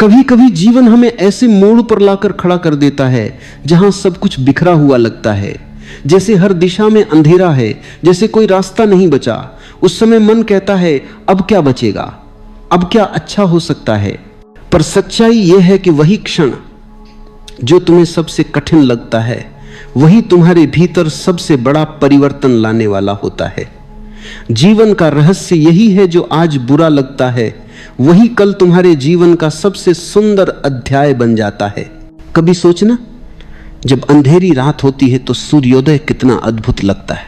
कभी कभी जीवन हमें ऐसे मोड़ पर लाकर खड़ा कर देता है जहां सब कुछ बिखरा हुआ लगता है, जैसे हर दिशा में अंधेरा है, जैसे कोई रास्ता नहीं बचा। उस समय मन कहता है अब क्या बचेगा, अब क्या अच्छा हो सकता है। पर सच्चाई यह है कि वही क्षण जो तुम्हें सबसे कठिन लगता है वही तुम्हारे भीतर सबसे बड़ा परिवर्तन लाने वाला होता है। जीवन का रहस्य यही है, जो आज बुरा लगता है वही कल तुम्हारे जीवन का सबसे सुंदर अध्याय बन जाता है। कभी सोचना, जब अंधेरी रात होती है तो सूर्योदय कितना अद्भुत लगता है।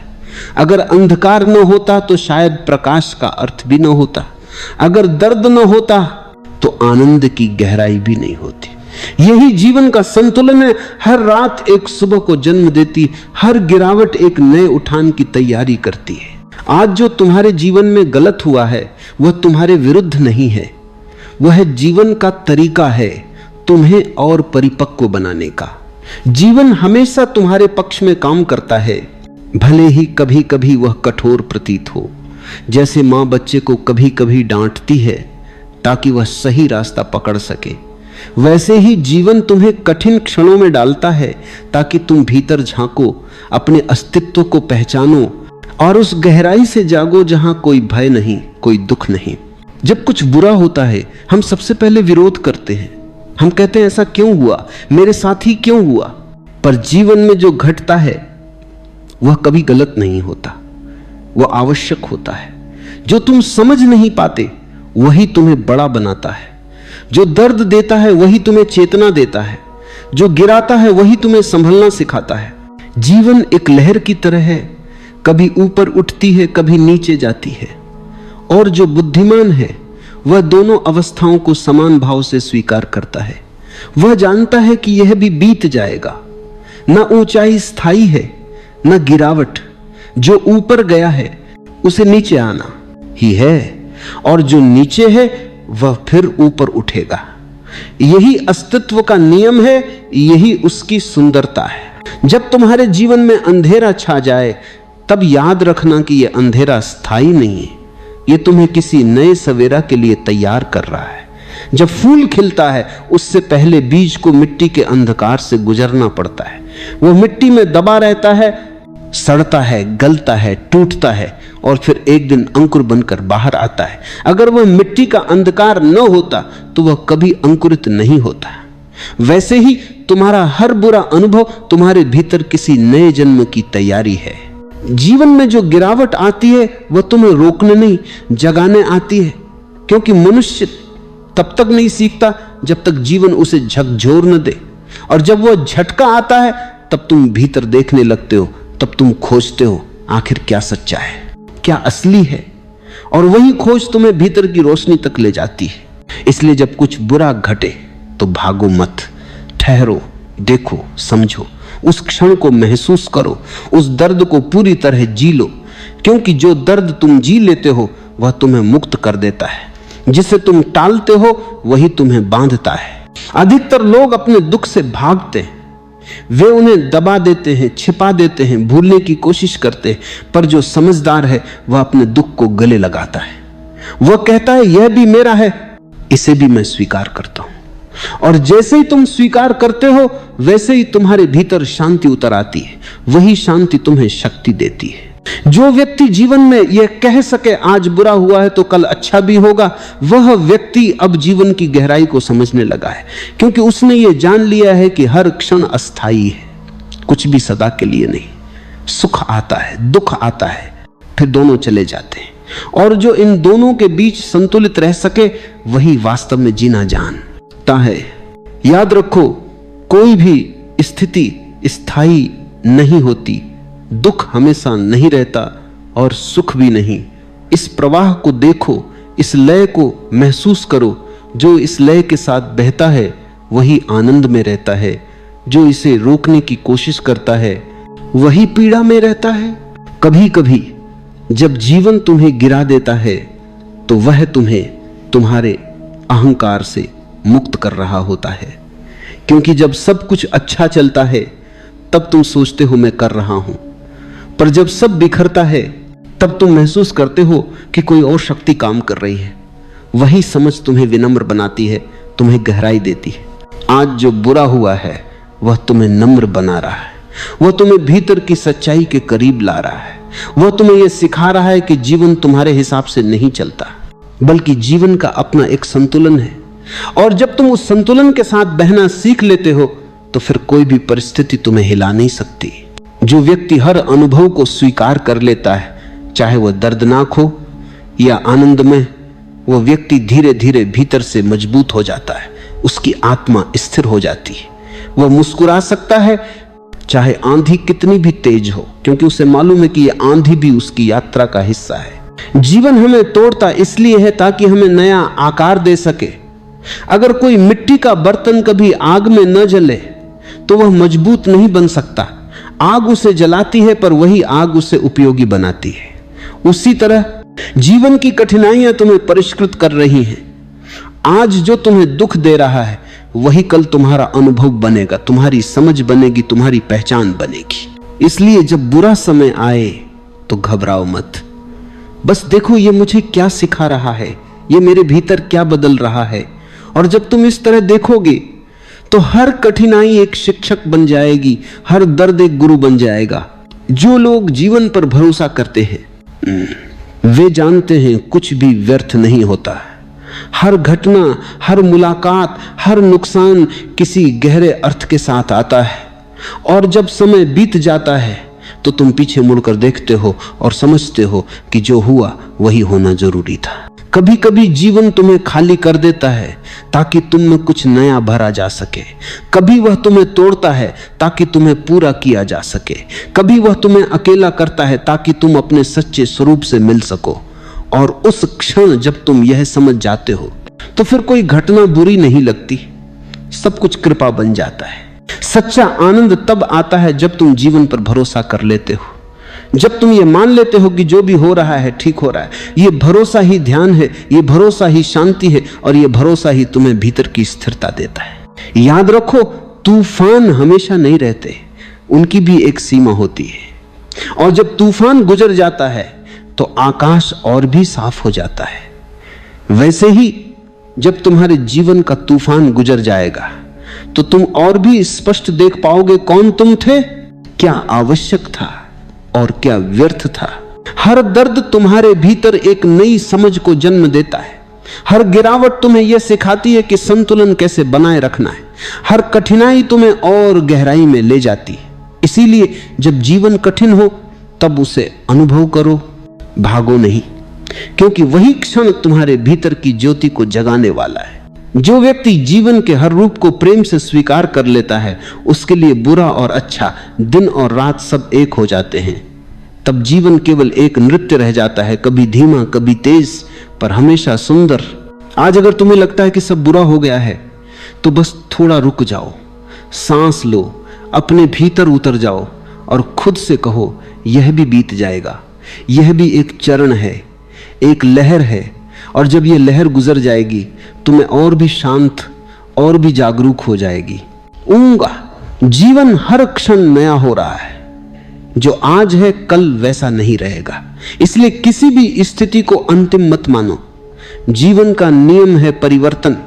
अगर अंधकार न होता तो शायद प्रकाश का अर्थ भी न होता। अगर दर्द न होता तो आनंद की गहराई भी नहीं होती। यही जीवन का संतुलन है। हर रात एक सुबह को जन्म देती, हर गिरावट एक नए उठान की तैयारी करती है। आज जो तुम्हारे जीवन में गलत हुआ है वह तुम्हारे विरुद्ध नहीं है, वह जीवन का तरीका है तुम्हें और परिपक्व बनाने का। जीवन हमेशा तुम्हारे पक्ष में काम करता है, भले ही कभी कभी वह कठोर प्रतीत हो। जैसे माँ बच्चे को कभी कभी डांटती है ताकि वह सही रास्ता पकड़ सके, वैसे ही जीवन तुम्हें कठिन क्षणों में डालता है ताकि तुम भीतर झांको, अपने अस्तित्व को पहचानो और उस गहराई से जागो जहां कोई भय नहीं, कोई दुख नहीं। जब कुछ बुरा होता है हम सबसे पहले विरोध करते हैं। हम कहते हैं ऐसा क्यों हुआ, मेरे साथ ही क्यों हुआ। पर जीवन में जो घटता है वह कभी गलत नहीं होता, वह आवश्यक होता है। जो तुम समझ नहीं पाते वही तुम्हें बड़ा बनाता है। जो दर्द देता है वही तुम्हें चेतना देता है। जो गिराता है वही तुम्हें संभलना सिखाता है। जीवन एक लहर की तरह है, कभी ऊपर उठती है कभी नीचे जाती है। और जो बुद्धिमान है वह दोनों अवस्थाओं को समान भाव से स्वीकार करता है। वह जानता है कि यह भी बीत जाएगा। न ऊंचाई स्थायी है न गिरावट। जो ऊपर गया है उसे नीचे आना ही है, और जो नीचे है वह फिर ऊपर उठेगा। यही अस्तित्व का नियम है, यही उसकी सुंदरता है। जब तुम्हारे जीवन में अंधेरा छा जाए तब याद रखना कि यह अंधेरा स्थायी नहीं है, यह तुम्हें किसी नए सवेरा के लिए तैयार कर रहा है। जब फूल खिलता है उससे पहले बीज को मिट्टी के अंधकार से गुजरना पड़ता है। वो मिट्टी में दबा रहता है, सड़ता है, गलता है, टूटता है और फिर एक दिन अंकुर बनकर बाहर आता है। अगर वह मिट्टी का अंधकार न होता तो वह कभी अंकुरित नहीं होता। वैसे ही तुम्हारा हर बुरा अनुभव तुम्हारे भीतर किसी नए जन्म की तैयारी है। जीवन में जो गिरावट आती है वह तुम्हें रोकने नहीं, जगाने आती है। क्योंकि मनुष्य तब तक नहीं सीखता जब तक जीवन उसे झकझोर न दे, और जब वह झटका आता है तब तुम भीतर देखने लगते हो, तब तुम खोजते हो आखिर क्या सच्चा है, क्या असली है। और वही खोज तुम्हें भीतर की रोशनी तक ले जाती है। इसलिए जब कुछ बुरा घटे तो भागो मत, ठहरो, देखो, समझो, उस क्षण को महसूस करो, उस दर्द को पूरी तरह जी लो। क्योंकि जो दर्द तुम जी लेते हो वह तुम्हें मुक्त कर देता है। जिसे तुम टालते हो वही तुम्हें बांधता है। अधिकतर लोग अपने दुख से भागते हैं, वे उन्हें दबा देते हैं, छिपा देते हैं, भूलने की कोशिश करते हैं। पर जो समझदार है वह अपने दुख को गले लगाता है। वह कहता है यह भी मेरा है, इसे भी मैं स्वीकार करता हूं। और जैसे ही तुम स्वीकार करते हो वैसे ही तुम्हारे भीतर शांति उतर आती है। वही शांति तुम्हें शक्ति देती है। जो व्यक्ति जीवन में यह कह सके आज बुरा हुआ है तो कल अच्छा भी होगा, वह व्यक्ति अब जीवन की गहराई को समझने लगा है। क्योंकि उसने ये जान लिया है कि हर क्षण अस्थाई है, कुछ भी सदा के लिए नहीं। सुख आता है, दुख आता है, फिर दोनों चले जाते हैं। और जो इन दोनों के बीच संतुलित रह सके वही वास्तव में जीना जानता है। याद रखो, कोई भी स्थिति स्थायी नहीं होती। दुख हमेशा नहीं रहता और सुख भी नहीं। इस प्रवाह को देखो, इस लय को महसूस करो। जो इस लय के साथ बहता है वही आनंद में रहता है। जो इसे रोकने की कोशिश करता है वही पीड़ा में रहता है। कभी कभी जब जीवन तुम्हें गिरा देता है तो वह तुम्हें तुम्हारे अहंकार से मुक्त कर रहा होता है। क्योंकि जब सब कुछ अच्छा चलता है तब तुम सोचते हो मैं कर रहा हूं, पर जब सब बिखरता है तब तुम महसूस करते हो कि कोई और शक्ति काम कर रही है। वही समझ तुम्हें विनम्र बनाती है, तुम्हें गहराई देती है। आज जो बुरा हुआ है वह तुम्हें नम्र बना रहा है, वह तुम्हें भीतर की सच्चाई के करीब ला रहा है, वह तुम्हें यह सिखा रहा है कि जीवन तुम्हारे हिसाब से नहीं चलता, बल्कि जीवन का अपना एक संतुलन है। और जब तुम उस संतुलन के साथ बहना सीख लेते हो तो फिर कोई भी परिस्थिति तुम्हें हिला नहीं सकती। जो व्यक्ति हर अनुभव को स्वीकार कर लेता है, चाहे वह दर्दनाक हो या आनंदमय, वह व्यक्ति धीरे धीरे भीतर से मजबूत हो जाता है, उसकी आत्मा स्थिर हो जाती है। वह मुस्कुरा सकता है चाहे आंधी कितनी भी तेज हो, क्योंकि उसे मालूम है कि यह आंधी भी उसकी यात्रा का हिस्सा है। जीवन हमें तोड़ता इसलिए है ताकि हमें नया आकार दे सके। अगर कोई मिट्टी का बर्तन कभी आग में न जले तो वह मजबूत नहीं बन सकता। आग उसे जलाती है पर वही आग उसे उपयोगी बनाती है। उसी तरह जीवन की कठिनाइयां तुम्हें परिष्कृत कर रही हैं। आज जो तुम्हें दुख दे रहा है वही कल तुम्हारा अनुभव बनेगा, तुम्हारी समझ बनेगी, तुम्हारी पहचान बनेगी। इसलिए जब बुरा समय आए तो घबराओ मत, बस देखो ये मुझे क्या सिखा रहा है, ये मेरे भीतर क्या बदल रहा है। और जब तुम इस तरह देखोगे तो हर कठिनाई एक शिक्षक बन जाएगी, हर दर्द एक गुरु बन जाएगा। जो लोग जीवन पर भरोसा करते हैं वे जानते हैं कुछ भी व्यर्थ नहीं होता। हर घटना, हर मुलाकात, हर नुकसान किसी गहरे अर्थ के साथ आता है। और जब समय बीत जाता है तो तुम पीछे मुड़कर देखते हो और समझते हो कि जो हुआ वही होना जरूरी था। कभी कभी जीवन तुम्हें खाली कर देता है ताकि तुम में कुछ नया भरा जा सके। कभी वह तुम्हें तोड़ता है ताकि तुम्हें पूरा किया जा सके। कभी वह तुम्हें अकेला करता है ताकि तुम अपने सच्चे स्वरूप से मिल सको। और उस क्षण जब तुम यह समझ जाते हो तो फिर कोई घटना बुरी नहीं लगती, सब कुछ कृपा बन जाता है। सच्चा आनंद तब आता है जब तुम जीवन पर भरोसा कर लेते हो, जब तुम ये मान लेते हो कि जो भी हो रहा है ठीक हो रहा है। ये भरोसा ही ध्यान है, ये भरोसा ही शांति है, और ये भरोसा ही तुम्हें भीतर की स्थिरता देता है। याद रखो, तूफान हमेशा नहीं रहते, उनकी भी एक सीमा होती है। और जब तूफान गुजर जाता है तो आकाश और भी साफ हो जाता है। वैसे ही जब तुम्हारे जीवन का तूफान गुजर जाएगा तो तुम और भी स्पष्ट देख पाओगे कौन तुम थे, क्या आवश्यक था और क्या व्यर्थ था। हर दर्द तुम्हारे भीतर एक नई समझ को जन्म देता है। हर गिरावट तुम्हें यह सिखाती है कि संतुलन कैसे बनाए रखना है। हर कठिनाई तुम्हें और गहराई में ले जाती है। इसीलिए जब जीवन कठिन हो तब उसे अनुभव करो, भागो नहीं, क्योंकि वही क्षण तुम्हारे भीतर की ज्योति को जगाने वाला है। जो व्यक्ति जीवन के हर रूप को प्रेम से स्वीकार कर लेता है उसके लिए बुरा और अच्छा, दिन और रात सब एक हो जाते हैं। तब जीवन केवल एक नृत्य रह जाता है, कभी धीमा कभी तेज, पर हमेशा सुंदर। आज अगर तुम्हें लगता है कि सब बुरा हो गया है तो बस थोड़ा रुक जाओ, सांस लो, अपने भीतर उतर जाओ और खुद से कहो यह भी बीत जाएगा। यह भी एक चरण है, एक लहर है, और जब यह लहर गुजर जाएगी तुम्हें और भी शांत और भी जागरूक हो जाएगी। जीवन हर क्षण नया हो रहा है। जो आज है कल वैसा नहीं रहेगा। इसलिए किसी भी स्थिति को अंतिम मत मानो। जीवन का नियम है परिवर्तन,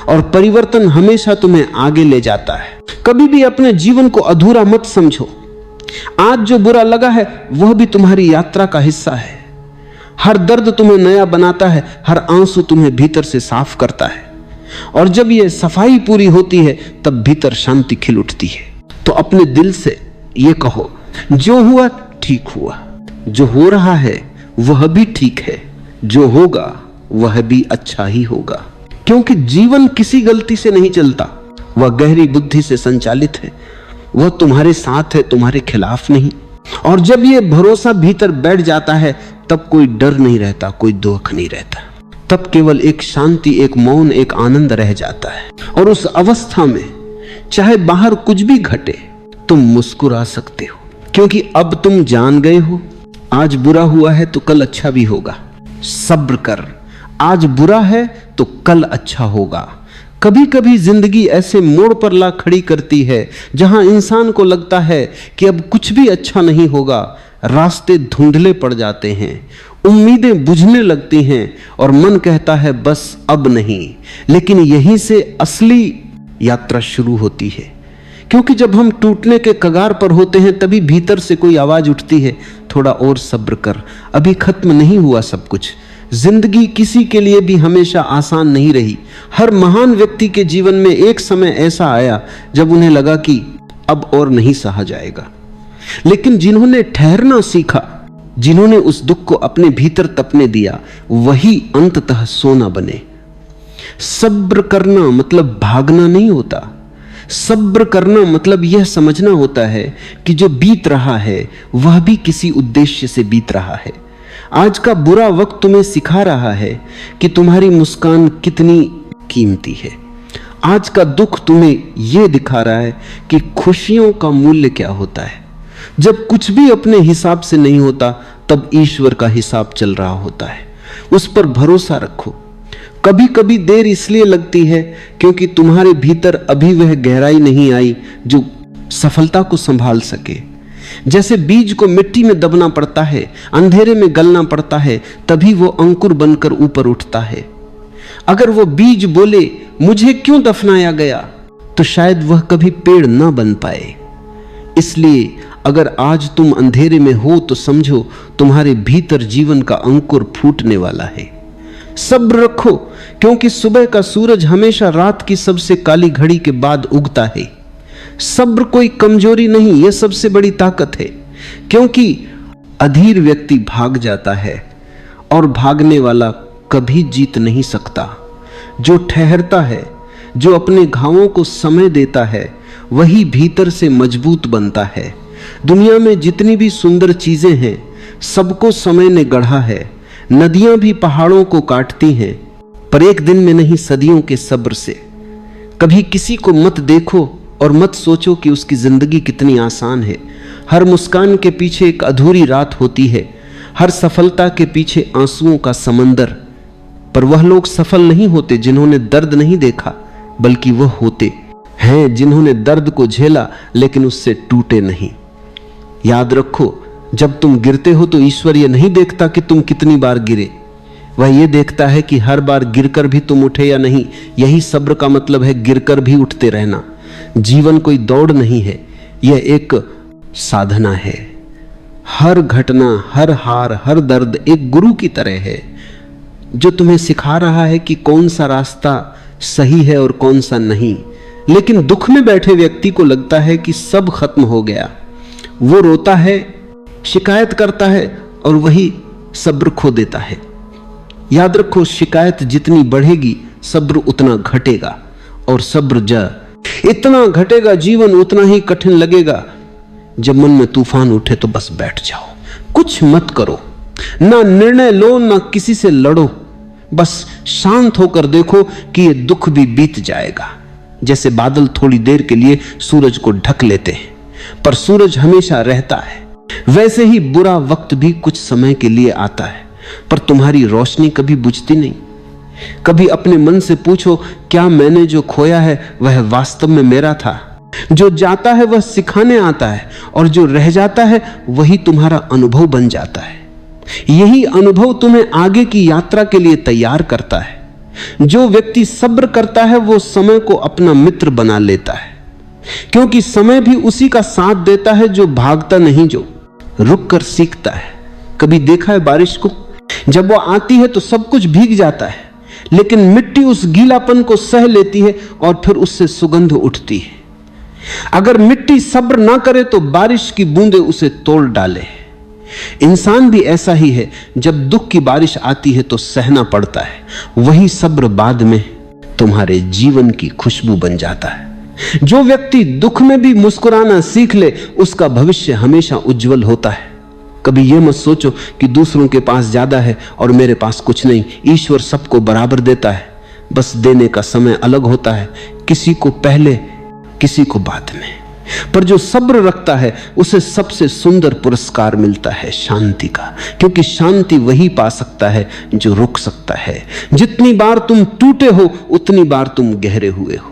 और परिवर्तन हमेशा तुम्हें आगे ले जाता है। कभी भी अपने जीवन को अधूरा मत समझो। आज जो बुरा लगा है वह भी तुम्हारी यात्रा का हिस्सा है। हर दर्द तुम्हें नया बनाता है, हर आंसू तुम्हें भीतर से साफ करता है। और जब यह सफाई पूरी होती है तब भीतर शांति खिल उठती है। तो अपने दिल से यह कहो, जो हुआ ठीक हुआ, जो हो रहा है वह भी ठीक है, जो होगा वह भी अच्छा ही होगा। क्योंकि जीवन किसी गलती से नहीं चलता, वह गहरी बुद्धि से संचालित है। वह तुम्हारे साथ है, तुम्हारे खिलाफ नहीं। और जब यह भरोसा भीतर बैठ जाता है तब कोई डर नहीं रहता, कोई दुख नहीं रहता। तब केवल एक शांति, एक मौन, एक आनंद रह जाता है। और उस अवस्था में चाहे बाहर कुछ भी घटे तुम मुस्कुरा सकते हो, क्योंकि अब तुम जान गए हो आज बुरा हुआ है तो कल अच्छा भी होगा। सब्र कर, आज बुरा है तो कल अच्छा होगा। कभी कभी जिंदगी ऐसे मोड़ पर ला खड़ी करती है जहां इंसान को लगता है कि अब कुछ भी अच्छा नहीं होगा। रास्ते धुंधले पड़ जाते हैं, उम्मीदें बुझने लगती हैं और मन कहता है बस अब नहीं। लेकिन यहीं से असली यात्रा शुरू होती है, क्योंकि जब हम टूटने के कगार पर होते हैं तभी भीतर से कोई आवाज उठती है, थोड़ा और सब्र कर, अभी खत्म नहीं हुआ सब कुछ। जिंदगी किसी के लिए भी हमेशा आसान नहीं रही। हर महान व्यक्ति के जीवन में एक समय ऐसा आया जब उन्हें लगा कि अब और नहीं सहा जाएगा। लेकिन जिन्होंने ठहरना सीखा, जिन्होंने उस दुख को अपने भीतर तपने दिया, वही अंततः सोना बने। सब्र करना मतलब भागना नहीं होता। सब्र करना मतलब यह समझना होता है कि जो बीत रहा है वह भी किसी उद्देश्य से बीत रहा है। आज का बुरा वक्त तुम्हें सिखा रहा है कि तुम्हारी मुस्कान कितनी कीमती है। आज का दुख तुम्हें यह दिखा रहा है कि खुशियों का मूल्य क्या होता है। जब कुछ भी अपने हिसाब से नहीं होता तब ईश्वर का हिसाब चल रहा होता है। उस पर भरोसा रखो। कभी कभी देर इसलिए लगती है क्योंकि तुम्हारे भीतर अभी वह गहराई नहीं आई जो सफलता को संभाल सके। जैसे बीज को मिट्टी में दबना पड़ता है, अंधेरे में गलना पड़ता है, तभी वो अंकुर बनकर ऊपर उठता है। अगर वो बीज बोले मुझे क्यों दफनाया गया, तो शायद वह कभी पेड़ ना बन पाए। इसलिए अगर आज तुम अंधेरे में हो तो समझो तुम्हारे भीतर जीवन का अंकुर फूटने वाला है। सब्र रखो, क्योंकि सुबह का सूरज हमेशा रात की सबसे काली घड़ी के बाद उगता है। सब्र कोई कमजोरी नहीं, यह सबसे बड़ी ताकत है। क्योंकि अधीर व्यक्ति भाग जाता है और भागने वाला कभी जीत नहीं सकता। जो ठहरता है, जो अपने घावों को समय देता है, वही भीतर से मजबूत बनता है। दुनिया में जितनी भी सुंदर चीजें हैं, सबको समय ने गढ़ा है। नदियां भी पहाड़ों को काटती हैं, पर एक दिन में नहीं, सदियों के सब्र से। कभी किसी को मत देखो और मत सोचो कि उसकी जिंदगी कितनी आसान है। हर मुस्कान के पीछे एक अधूरी रात होती है, हर सफलता के पीछे आंसुओं का समंदर। पर वह लोग सफल नहीं होते जिन्होंने दर्द नहीं देखा, बल्कि वह होते हैं जिन्होंने दर्द को झेला लेकिन उससे टूटे नहीं। याद रखो, जब तुम गिरते हो तो ईश्वर यह नहीं देखता कि तुम कितनी बार गिरे, वह यह देखता है कि हर बार गिरकर भी तुम उठे या नहीं। यही सब्र का मतलब है, गिरकर भी उठते रहना। जीवन कोई दौड़ नहीं है, यह एक साधना है। हर घटना, हर हार, हर दर्द एक गुरु की तरह है जो तुम्हें सिखा रहा है कि कौन सा रास्ता सही है और कौन सा नहीं। लेकिन दुख में बैठे व्यक्ति को लगता है कि सब खत्म हो गया। वो रोता है, शिकायत करता है और वही सब्र खो देता है। याद रखो, शिकायत जितनी बढ़ेगी सब्र उतना घटेगा, और सब्र इतना घटेगा, जीवन उतना ही कठिन लगेगा। जब मन में तूफान उठे तो बस बैठ जाओ, कुछ मत करो, ना निर्णय लो, ना किसी से लड़ो। बस शांत होकर देखो कि ये दुख भी बीत जाएगा। जैसे बादल थोड़ी देर के लिए सूरज को ढक लेते हैं, पर सूरज हमेशा रहता है। वैसे ही बुरा वक्त भी कुछ समय के लिए आता है, पर तुम्हारी रोशनी कभी बुझती नहीं। कभी अपने मन से पूछो, क्या मैंने जो खोया है वह वास्तव में मेरा था? जो जाता है वह सिखाने आता है, और जो रह जाता है वही तुम्हारा अनुभव बन जाता है। यही अनुभव तुम्हें आगे की यात्रा के लिए तैयार करता है। जो व्यक्ति सब्र करता है वो समय को अपना मित्र बना लेता है, क्योंकि समय भी उसी का साथ देता है जो भागता नहीं, जो रुक कर सीखता है। कभी देखा है बारिश को? जब वो आती है तो सब कुछ भीग जाता है, लेकिन मिट्टी उस गीलापन को सह लेती है और फिर उससे सुगंध उठती है। अगर मिट्टी सब्र ना करे तो बारिश की बूंदें उसे तोड़ डाले। इंसान भी ऐसा ही है, जब दुख की बारिश आती है तो सहना पड़ता है। वही सब्र बाद में तुम्हारे जीवन की खुशबू बन जाता है। जो व्यक्ति दुख में भी मुस्कुराना सीख ले, उसका भविष्य हमेशा उज्जवल होता है। कभी यह मत सोचो कि दूसरों के पास ज्यादा है और मेरे पास कुछ नहीं। ईश्वर सबको बराबर देता है, बस देने का समय अलग होता है, किसी को पहले, किसी को बाद में। पर जो सब्र रखता है उसे सबसे सुंदर पुरस्कार मिलता है, शांति का। क्योंकि शांति वही पा सकता है जो रुक सकता है। जितनी बार तुम टूटे हो उतनी बार तुम गहरे हुए हो।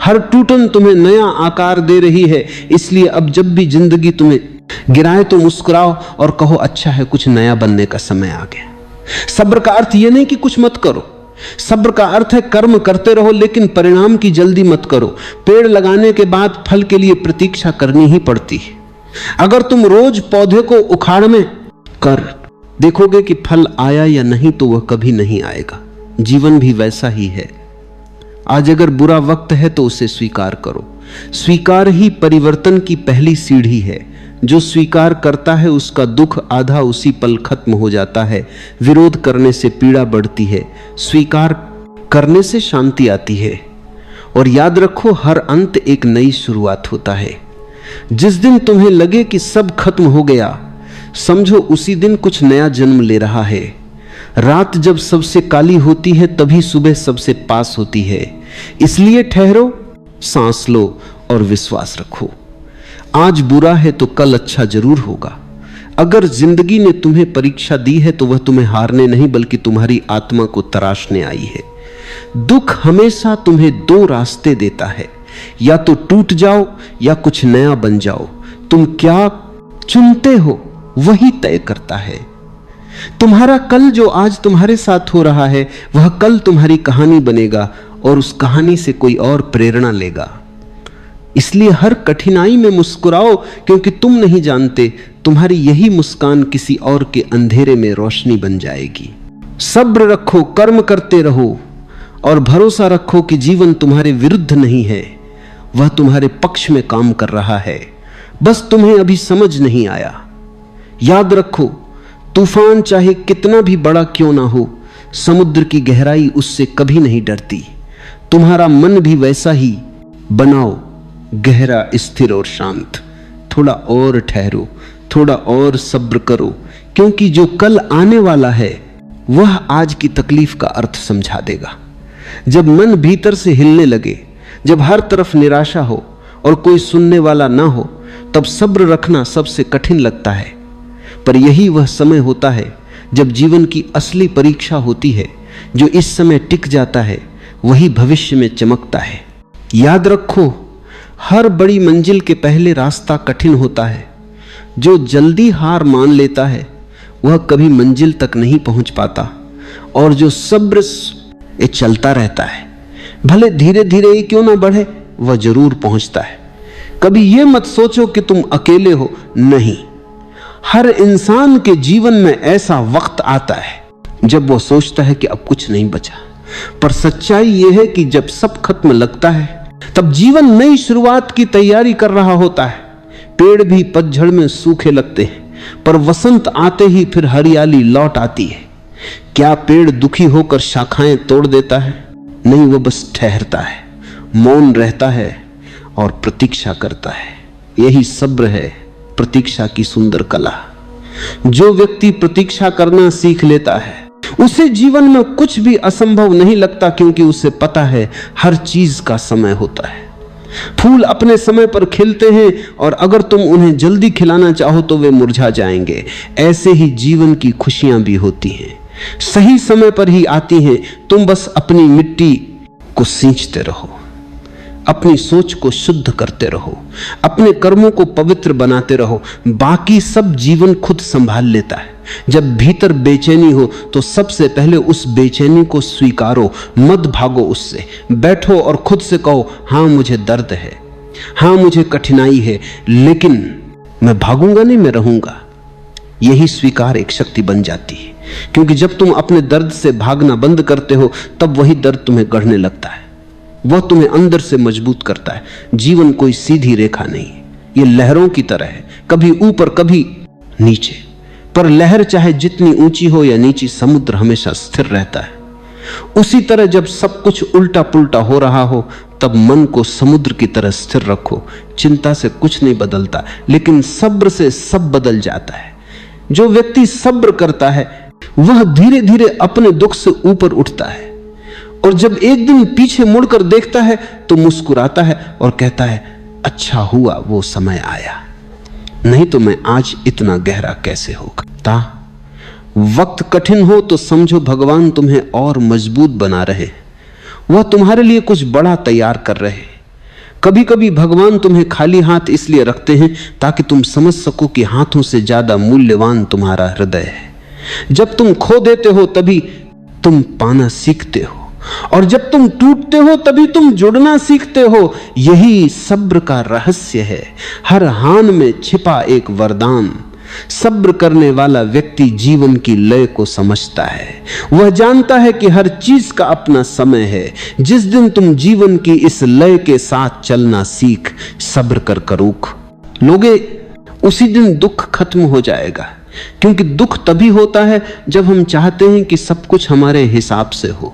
हर टूटन तुम्हें नया आकार दे रही है। इसलिए अब जब भी जिंदगी तुम्हें गिराए तो मुस्कुराओ और कहो अच्छा है, कुछ नया बनने का समय आ गया। सब्र का अर्थ यह नहीं कि कुछ मत करो, सब्र का अर्थ है कर्म करते रहो लेकिन परिणाम की जल्दी मत करो। पेड़ लगाने के बाद फल के लिए प्रतीक्षा करनी ही पड़ती है। अगर तुम रोज पौधे को उखाड़ में कर देखोगे कि फल आया या नहीं तो वह कभी नहीं आएगा। जीवन भी वैसा ही है। आज अगर बुरा वक्त है तो उसे स्वीकार करो। स्वीकार ही परिवर्तन की पहली सीढ़ी है। जो स्वीकार करता है उसका दुख आधा उसी पल खत्म हो जाता है। विरोध करने से पीड़ा बढ़ती है, स्वीकार करने से शांति आती है। और याद रखो, हर अंत एक नई शुरुआत होता है। जिस दिन तुम्हें लगे कि सब खत्म हो गया, समझो उसी दिन कुछ नया जन्म ले रहा है। रात जब सबसे काली होती है तभी सुबह सबसे पास होती है। इसलिए ठहरो, सांस लो और विश्वास रखो। आज बुरा है तो कल अच्छा जरूर होगा। अगर जिंदगी ने तुम्हें परीक्षा दी है तो वह तुम्हें हारने नहीं बल्कि तुम्हारी आत्मा को तराशने आई है। दुख हमेशा तुम्हें दो रास्ते देता है, या तो टूट जाओ या कुछ नया बन जाओ। तुम क्या चुनते हो वही तय करता है। तुम्हारा कल जो आज तुम्हारे साथ हो रहा है वह कल तुम्हारी कहानी बनेगा और उस कहानी से कोई और प्रेरणा लेगा। इसलिए हर कठिनाई में मुस्कुराओ, क्योंकि तुम नहीं जानते तुम्हारी यही मुस्कान किसी और के अंधेरे में रोशनी बन जाएगी। सब्र रखो, कर्म करते रहो और भरोसा रखो कि जीवन तुम्हारे विरुद्ध नहीं है, वह तुम्हारे पक्ष में काम कर रहा है। बस तुम्हें अभी समझ नहीं आया। याद रखो, तूफान चाहे कितना भी बड़ा क्यों ना हो, समुद्र की गहराई उससे कभी नहीं डरती। तुम्हारा मन भी वैसा ही बनाओ, गहरा, स्थिर और शांत। थोड़ा और ठहरो, थोड़ा और सब्र करो, क्योंकि जो कल आने वाला है वह आज की तकलीफ का अर्थ समझा देगा। जब मन भीतर से हिलने लगे, जब हर तरफ निराशा हो और कोई सुनने वाला ना हो, तब सब्र रखना सबसे कठिन लगता है। पर यही वह समय होता है जब जीवन की असली परीक्षा होती है। जो इस समय टिक जाता है वही भविष्य में चमकता है। याद रखो, हर बड़ी मंजिल के पहले रास्ता कठिन होता है। जो जल्दी हार मान लेता है वह कभी मंजिल तक नहीं पहुंच पाता, और जो सब्र से चलता रहता है, भले धीरे धीरे ही क्यों ना बढ़े, वह जरूर पहुंचता है। कभी यह मत सोचो कि तुम अकेले हो, नहीं। हर इंसान के जीवन में ऐसा वक्त आता है जब वो सोचता है कि अब कुछ नहीं बचा, पर सच्चाई यह है कि जब सब खत्म लगता है तब जीवन नई शुरुआत की तैयारी कर रहा होता है। पेड़ भी पतझड़ में सूखे लगते हैं, पर वसंत आते ही फिर हरियाली लौट आती है। क्या पेड़ दुखी होकर शाखाएं तोड़ देता है? नहीं, वो बस ठहरता है, मौन रहता है और प्रतीक्षा करता है। यही सब्र है, प्रतीक्षा की सुंदर कला। जो व्यक्ति प्रतीक्षा करना सीख लेता है उसे जीवन में कुछ भी असंभव नहीं लगता, क्योंकि उसे पता है हर चीज का समय होता है। फूल अपने समय पर खिलते हैं और अगर तुम उन्हें जल्दी खिलाना चाहो तो वे मुरझा जाएंगे। ऐसे ही जीवन की खुशियां भी होती हैं, सही समय पर ही आती हैं। तुम बस अपनी मिट्टी को सींचते रहो, अपनी सोच को शुद्ध करते रहो, अपने कर्मों को पवित्र बनाते रहो, बाकी सब जीवन खुद संभाल लेता है। जब भीतर बेचैनी हो तो सबसे पहले उस बेचैनी को स्वीकारो, मत भागो उससे। बैठो और खुद से कहो, हाँ मुझे दर्द है, हाँ मुझे कठिनाई है, लेकिन मैं भागूंगा नहीं, मैं रहूंगा। यही स्वीकार एक शक्ति बन जाती है, क्योंकि जब तुम अपने दर्द से भागना बंद करते हो तब वही दर्द तुम्हें गढ़ने लगता है, वह तुम्हें अंदर से मजबूत करता है। जीवन कोई सीधी रेखा नहीं, ये लहरों की तरह है, कभी ऊपर कभी नीचे। पर लहर चाहे जितनी ऊंची हो या नीची, समुद्र हमेशा स्थिर रहता है। उसी तरह जब सब कुछ उल्टा पुल्टा हो रहा हो तब मन को समुद्र की तरह स्थिर रखो। चिंता से कुछ नहीं बदलता, लेकिन सब्र से सब बदल जाता है। जो व्यक्ति सब्र करता है वह धीरे धीरे अपने दुख से ऊपर उठता है, और जब एक दिन पीछे मुड़कर देखता है तो मुस्कुराता है और कहता है, अच्छा हुआ वो समय आया, नहीं तो मैं आज इतना गहरा कैसे होगा। वक्त कठिन हो तो समझो भगवान तुम्हें और मजबूत बना रहे, वह तुम्हारे लिए कुछ बड़ा तैयार कर रहे। कभी कभी भगवान तुम्हें खाली हाथ इसलिए रखते हैं ताकि तुम समझ सको कि हाथों से ज्यादा मूल्यवान तुम्हारा हृदय है। जब तुम खो देते हो तभी तुम पाना सीखते हो, और जब तुम टूटते हो तभी तुम जुड़ना सीखते हो। यही सब्र का रहस्य है। हर हान में छिपा एक वरदान। सब्र करने वाला व्यक्ति जीवन की लय को समझता है। वह जानता है कि हर चीज का अपना समय है। जिस दिन तुम जीवन की इस लय के साथ चलना सीख सब्र कर करूख लोगे, उसी दिन दुख खत्म हो जाएगा। क्योंकि दुख तभी होता है जब हम चाहते हैं कि सब कुछ हमारे हिसाब से हो।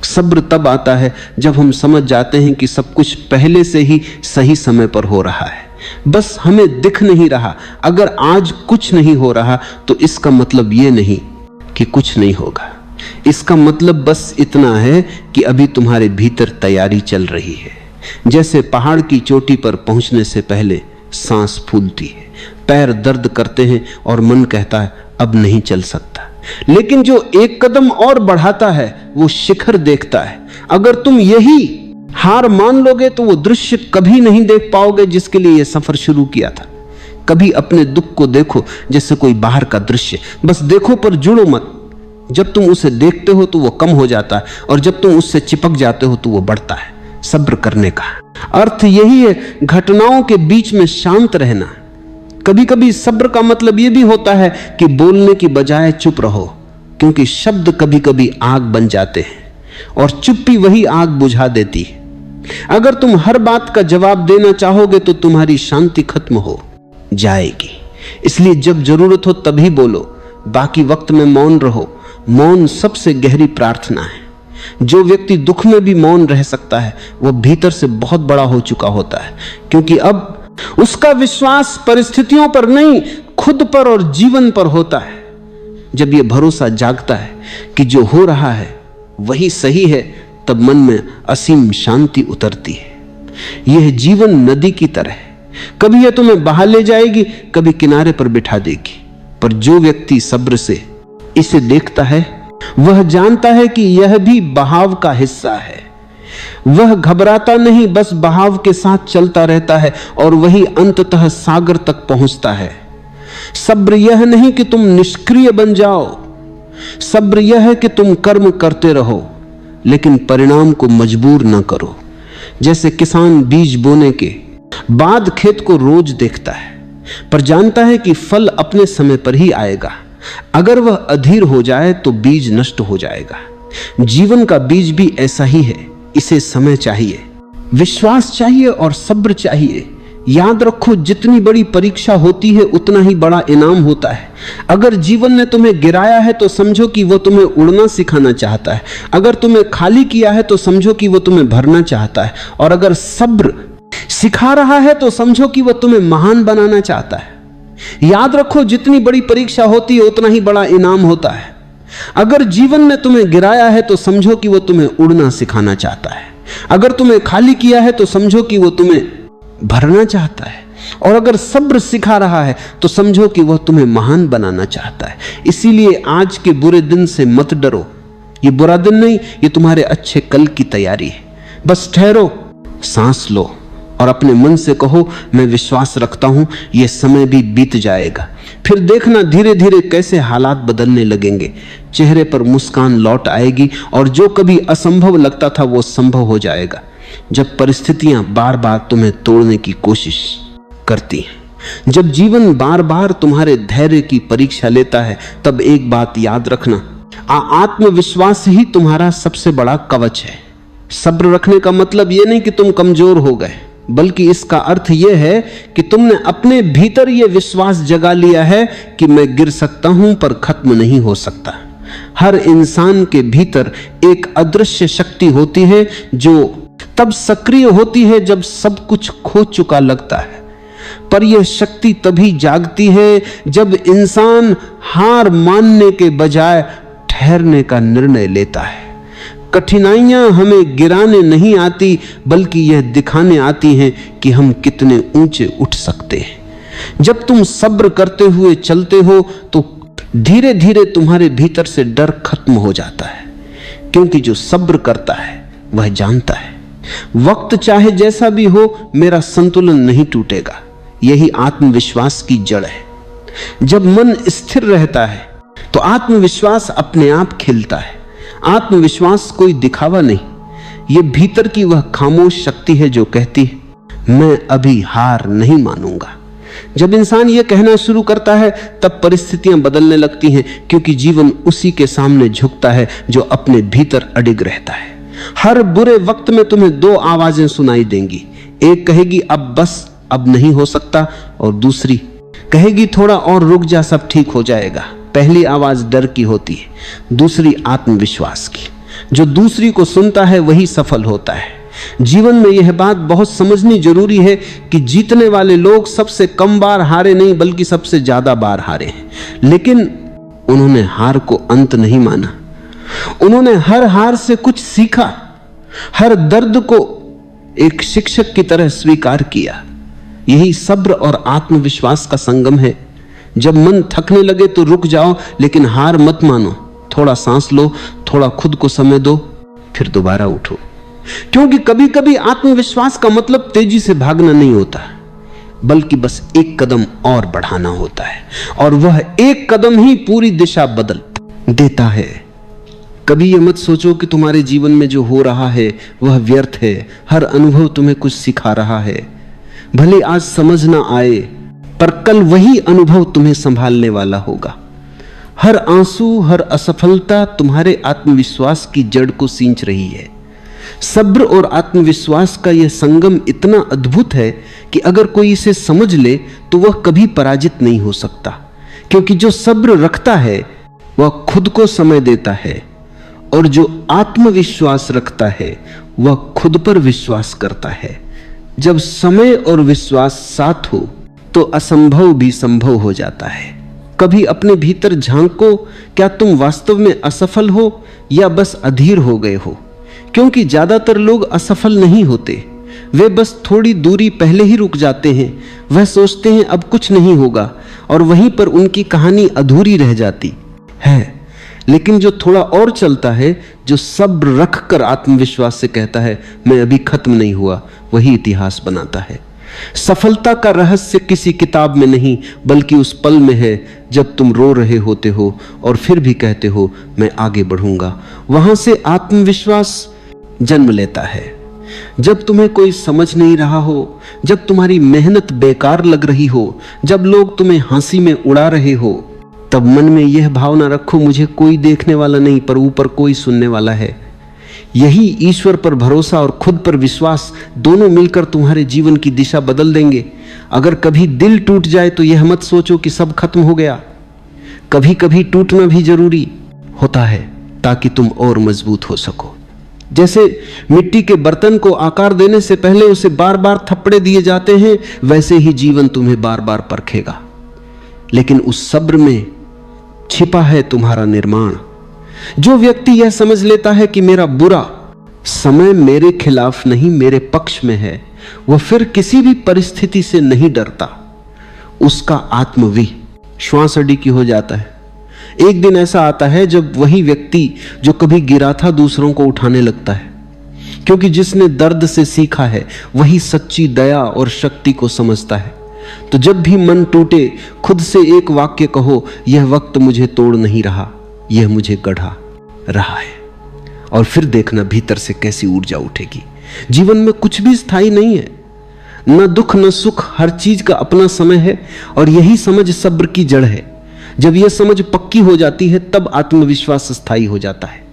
सब्र तब आता है जब हम समझ जाते हैं कि सब कुछ पहले से ही सही समय पर हो रहा है, बस हमें दिख नहीं रहा। अगर आज कुछ नहीं हो रहा तो इसका मतलब यह नहीं कि कुछ नहीं होगा। इसका मतलब बस इतना है कि अभी तुम्हारे भीतर तैयारी चल रही है। जैसे पहाड़ की चोटी पर पहुंचने से पहले सांस फूलती है, पैर दर्द करते हैं और मन कहता है अब नहीं चल सकता। लेकिन जो एक कदम और बढ़ाता है वो शिखर देखता है। अगर तुम यही हार मान लोगे तो वो दृश्य कभी नहीं देख पाओगे जिसके लिए यह सफर शुरू किया था। कभी अपने दुख को देखो जैसे कोई बाहर का दृश्य, बस देखो पर जुड़ो मत। जब तुम उसे देखते हो तो वो कम हो जाता है, और जब तुम उससे चिपक जाते हो तो वो बढ़ता है। सब्र करने का अर्थ यही है, घटनाओं के बीच में शांत रहना। कभी कभी सब्र का मतलब यह भी होता है कि बोलने की बजाय चुप रहो, क्योंकि शब्द कभी कभी आग बन जाते हैं और चुप्पी वही आग बुझा देती है। अगर तुम हर बात का जवाब देना चाहोगे तो तुम्हारी शांति खत्म हो जाएगी। इसलिए जब जरूरत हो तभी बोलो, बाकी वक्त में मौन रहो। मौन सबसे गहरी प्रार्थना है। जो व्यक्ति दुख में भी मौन रह सकता है वह भीतर से बहुत बड़ा हो चुका होता है, क्योंकि अब उसका विश्वास परिस्थितियों पर नहीं, खुद पर और जीवन पर होता है। जब यह भरोसा जागता है कि जो हो रहा है वही सही है, तब मन में असीम शांति उतरती है। यह जीवन नदी की तरह है, कभी यह तुम्हें बहा ले जाएगी, कभी किनारे पर बिठा देगी। पर जो व्यक्ति सब्र से इसे देखता है वह जानता है कि यह भी बहाव का हिस्सा है। वह घबराता नहीं, बस बहाव के साथ चलता रहता है और वही अंततः सागर तक पहुंचता है। सब्र यह नहीं कि तुम निष्क्रिय बन जाओ, सब्र यह है कि तुम कर्म करते रहो लेकिन परिणाम को मजबूर न करो। जैसे किसान बीज बोने के बाद खेत को रोज देखता है, पर जानता है कि फल अपने समय पर ही आएगा। अगर वह अधीर हो जाए तो बीज नष्ट हो जाएगा। जीवन का बीज भी ऐसा ही है। इसे समय चाहिए, विश्वास चाहिए और सब्र चाहिए। याद रखो, जितनी बड़ी परीक्षा होती है उतना ही बड़ा इनाम होता है। अगर जीवन ने तुम्हें गिराया है तो समझो कि वो तुम्हें उड़ना सिखाना चाहता है। अगर तुम्हें खाली किया है तो समझो कि वो तुम्हें भरना चाहता है। और अगर सब्र सिखा रहा है तो समझो कि वो तुम्हें महान बनाना चाहता है। याद रखो, जितनी बड़ी परीक्षा होती है उतना ही बड़ा इनाम होता है। अगर जीवन ने तुम्हें गिराया है तो समझो कि वो तुम्हें उड़ना सिखाना चाहता है। अगर तुम्हें खाली किया है तो समझो कि वो तुम्हें भरना चाहता है। और अगर सब्र सिखा रहा है तो समझो कि वह तुम्हें महान बनाना चाहता है। इसीलिए आज के बुरे दिन से मत डरो। ये बुरा दिन नहीं, ये तुम्हारे अच्छे कल की तैयारी है। बस ठहरो, सांस लो और अपने मन से कहो, मैं विश्वास रखता हूं यह समय भी बीत जाएगा। फिर देखना धीरे धीरे कैसे हालात बदलने लगेंगे। चेहरे पर मुस्कान लौट आएगी और जो कभी असंभव लगता था वो संभव हो जाएगा। जब परिस्थितियां बार बार तुम्हें तोड़ने की कोशिश करती हैं, जब जीवन बार बार तुम्हारे धैर्य की परीक्षा लेता है, तब एक बात याद रखना, आत्मविश्वास ही तुम्हारा सबसे बड़ा कवच है। सब्र रखने का मतलब यह नहीं कि तुम कमजोर हो गए, बल्कि इसका अर्थ यह है कि तुमने अपने भीतर यह विश्वास जगा लिया है कि मैं गिर सकता हूं पर खत्म नहीं हो सकता। हर इंसान के भीतर एक अदृश्य शक्ति होती है जो तब सक्रिय होती है जब सब कुछ खो चुका लगता है, पर यह शक्ति तभी जागती है जब इंसान हार मानने के बजाय ठहरने का निर्णय लेता है। कठिनाइयां हमें गिराने नहीं आती, बल्कि यह दिखाने आती हैं कि हम कितने ऊंचे उठ सकते हैं। जब तुम सब्र करते हुए चलते हो तो धीरे धीरे तुम्हारे भीतर से डर खत्म हो जाता है, क्योंकि जो सब्र करता है वह जानता है वक्त चाहे जैसा भी हो, मेरा संतुलन नहीं टूटेगा। यही आत्मविश्वास की जड़ है। जब मन स्थिर रहता है तो आत्मविश्वास अपने आप खिलता है। आत्मविश्वास कोई दिखावा नहीं, यह भीतर की वह खामोश शक्ति है जो कहती है, मैं अभी हार नहीं मानूंगा। जब इंसान यह कहना शुरू करता है तब परिस्थितियां बदलने लगती हैं, क्योंकि जीवन उसी के सामने झुकता है जो अपने भीतर अडिग रहता है। हर बुरे वक्त में तुम्हें दो आवाजें सुनाई देंगी। एक कहेगी अब बस, अब नहीं हो सकता, और दूसरी कहेगी थोड़ा और रुक जा, सब ठीक हो जाएगा। पहली आवाज डर की होती है, दूसरी आत्मविश्वास की। जो दूसरी को सुनता है वही सफल होता है। जीवन में यह बात बहुत समझनी जरूरी है कि जीतने वाले लोग सबसे कम बार हारे नहीं बल्कि सबसे ज्यादा बार हारे हैं, लेकिन उन्होंने हार को अंत नहीं माना। उन्होंने हर हार से कुछ सीखा, हर दर्द को एक शिक्षक की तरह स्वीकार किया। यही सब्र और आत्मविश्वास का संगम है। जब मन थकने लगे तो रुक जाओ, लेकिन हार मत मानो। थोड़ा सांस लो, थोड़ा खुद को समय दो, फिर दोबारा उठो। क्योंकि कभी कभी आत्मविश्वास का मतलब तेजी से भागना नहीं होता, बल्कि बस एक कदम और बढ़ाना होता है, और वह एक कदम ही पूरी दिशा बदल देता है। कभी यह मत सोचो कि तुम्हारे जीवन में जो हो रहा है वह व्यर्थ है। हर अनुभव तुम्हें कुछ सिखा रहा है। भले आज समझ ना आए, पर कल वही अनुभव तुम्हें संभालने वाला होगा। हर आंसू, हर असफलता तुम्हारे आत्मविश्वास की जड़ को सींच रही है। सब्र और आत्मविश्वास का यह संगम इतना अद्भुत है कि अगर कोई इसे समझ ले तो वह कभी पराजित नहीं हो सकता, क्योंकि जो सब्र रखता है वह खुद को समय देता है, और जो आत्मविश्वास रखता है वह खुद पर विश्वास करता है। जब समय और विश्वास साथ हो तो असंभव भी संभव हो जाता है। कभी अपने भीतर झांको, क्या तुम वास्तव में असफल हो या बस अधीर हो गए हो? क्योंकि ज्यादातर लोग असफल नहीं होते, वे बस थोड़ी दूरी पहले ही रुक जाते हैं। वह सोचते हैं अब कुछ नहीं होगा, और वहीं पर उनकी कहानी अधूरी रह जाती है। लेकिन जो थोड़ा और चलता है, जो सब्र रख कर आत्मविश्वास से कहता है मैं अभी खत्म नहीं हुआ, वही इतिहास बनाता है। सफलता का रहस्य किसी किताब में नहीं, बल्कि उस पल में है जब तुम रो रहे होते हो और फिर भी कहते हो मैं आगे बढ़ूंगा। वहां से आत्मविश्वास जन्म लेता है। जब तुम्हें कोई समझ नहीं रहा हो, जब तुम्हारी मेहनत बेकार लग रही हो, जब लोग तुम्हें हंसी में उड़ा रहे हो, तब मन में यह भावना रखो मुझे कोई देखने वाला नहीं, पर ऊपर कोई सुनने वाला है। यही ईश्वर पर भरोसा और खुद पर विश्वास दोनों मिलकर तुम्हारे जीवन की दिशा बदल देंगे। अगर कभी दिल टूट जाए तो यह मत सोचो कि सब खत्म हो गया। कभी कभी टूटना भी जरूरी होता है ताकि तुम और मजबूत हो सको। जैसे मिट्टी के बर्तन को आकार देने से पहले उसे बार बार थप्पड़े दिए जाते हैं, वैसे ही जीवन तुम्हें बार बार परखेगा। लेकिन उस सब्र में छिपा है तुम्हारा निर्माण। जो व्यक्ति यह समझ लेता है कि मेरा बुरा समय मेरे खिलाफ नहीं मेरे पक्ष में है, वह फिर किसी भी परिस्थिति से नहीं डरता। उसका आत्मविश्वास अडिग हो जाता है। एक दिन ऐसा आता है जब वही व्यक्ति जो कभी गिरा था दूसरों को उठाने लगता है, क्योंकि जिसने दर्द से सीखा है वही सच्ची दया और शक्ति को समझता है। तो जब भी मन टूटे, खुद से एक वाक्य कहो, यह वक्त मुझे तोड़ नहीं रहा, यह मुझे गढ़ा रहा है। और फिर देखना भीतर से कैसी ऊर्जा उठेगी। जीवन में कुछ भी स्थायी नहीं है, न दुख न सुख, हर चीज का अपना समय है। और यही समझ सब्र की जड़ है। जब यह समझ पक्की हो जाती है तब आत्मविश्वास स्थायी हो जाता है।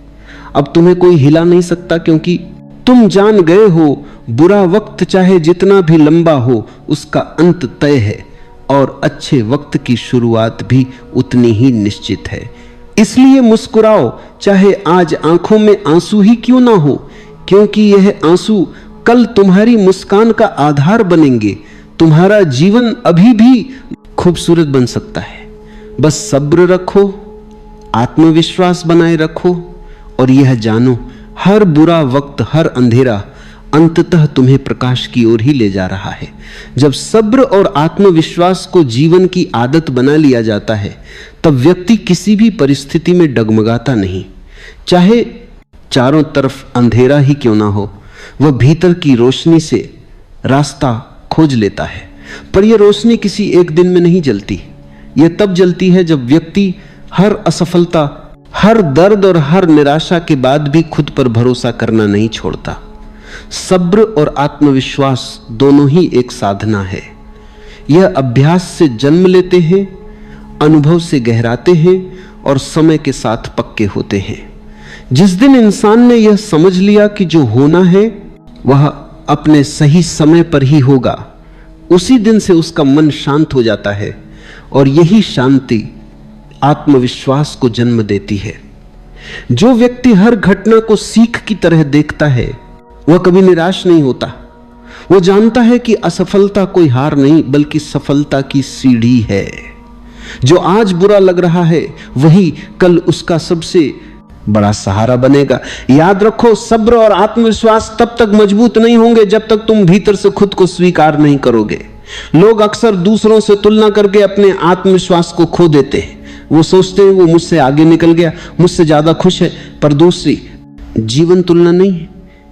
अब तुम्हें कोई हिला नहीं सकता, क्योंकि तुम जान गए हो बुरा वक्त चाहे जितना भी लंबा हो उसका अंत तय है, और अच्छे वक्त की शुरुआत भी उतनी ही निश्चित है। इसलिए मुस्कुराओ, चाहे आज आंखों में आंसू ही क्यों ना हो, क्योंकि यह आंसू कल तुम्हारी मुस्कान का आधार बनेंगे। तुम्हारा जीवन अभी भी खूबसूरत बन सकता है। बस सब्र रखो, आत्मविश्वास बनाए रखो, और यह जानो हर बुरा वक्त, हर अंधेरा अंततः तुम्हें प्रकाश की ओर ही ले जा रहा है। जब सब्र और आत्मविश्वास को जीवन की आदत बना लिया जाता है तब व्यक्ति किसी भी परिस्थिति में डगमगाता नहीं। चाहे चारों तरफ अंधेरा ही क्यों ना हो, वह भीतर की रोशनी से रास्ता खोज लेता है, पर यह रोशनी किसी एक दिन में नहीं जलती। यह तब जलती है जब व्यक्ति हर असफलता, हर दर्द और हर निराशा के बाद भी खुद पर भरोसा करना नहीं छोड़ता। सब्र और आत्मविश्वास दोनों ही एक साधना है। यह अभ्यास से जन्म लेते हैं, अनुभव से गहराते हैं और समय के साथ पक्के होते हैं। जिस दिन इंसान ने यह समझ लिया कि जो होना है वह अपने सही समय पर ही होगा, उसी दिन से उसका मन शांत हो जाता है और यही शांति आत्मविश्वास को जन्म देती है। जो व्यक्ति हर घटना को सीख की तरह देखता है वह कभी निराश नहीं होता। वो जानता है कि असफलता कोई हार नहीं बल्कि सफलता की सीढ़ी है। जो आज बुरा लग रहा है वही कल उसका सबसे बड़ा सहारा बनेगा। याद रखो, सब्र और आत्मविश्वास तब तक मजबूत नहीं होंगे जब तक तुम भीतर से खुद को स्वीकार नहीं करोगे। लोग अक्सर दूसरों से तुलना करके अपने आत्मविश्वास को खो देते हैं। वो सोचते हैं वो मुझसे आगे निकल गया, मुझसे ज्यादा खुश है, पर दूसरी जीवन तुलना नहीं है,